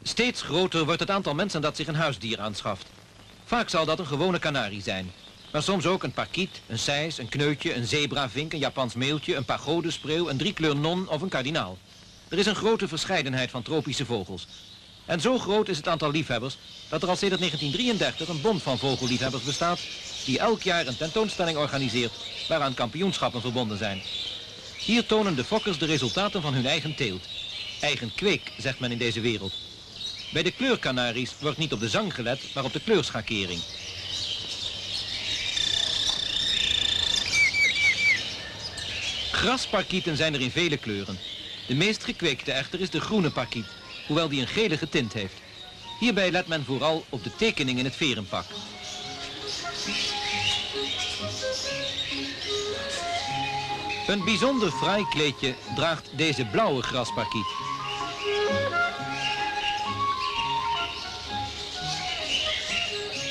Steeds groter wordt het aantal mensen dat zich een huisdier aanschaft. Vaak zal dat een gewone kanarie zijn. Maar soms ook een parkiet, een sijs, een kneutje, een zebravink, een Japans meeltje, een pagodespreeuw, een driekleur non of een kardinaal. Er is een grote verscheidenheid van tropische vogels. En zo groot is het aantal liefhebbers dat er al sinds 1933 een bond van vogelliefhebbers bestaat die elk jaar een tentoonstelling organiseert waaraan kampioenschappen verbonden zijn. Hier tonen de fokkers de resultaten van hun eigen teelt. Eigen kweek, zegt men in deze wereld. Bij de kleurkanaries wordt niet op de zang gelet, maar op de kleurschakering. Grasparkieten zijn er in vele kleuren. De meest gekweekte echter is de groene parkiet, hoewel die een gelige tint heeft. Hierbij let men vooral op de tekening in het verenpak. Een bijzonder fraai kleedje draagt deze blauwe grasparkiet.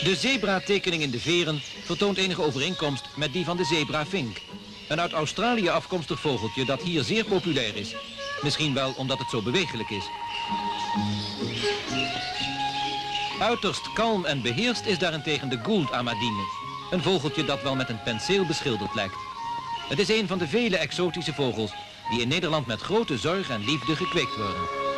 De zebratekening in de veren vertoont enige overeenkomst met die van de zebravink. Een uit Australië afkomstig vogeltje dat hier zeer populair is. Misschien wel omdat het zo bewegelijk is. Uiterst kalm en beheerst is daarentegen de Gould-amadine. Een vogeltje dat wel met een penseel beschilderd lijkt. Het is een van de vele exotische vogels die in Nederland met grote zorg en liefde gekweekt worden.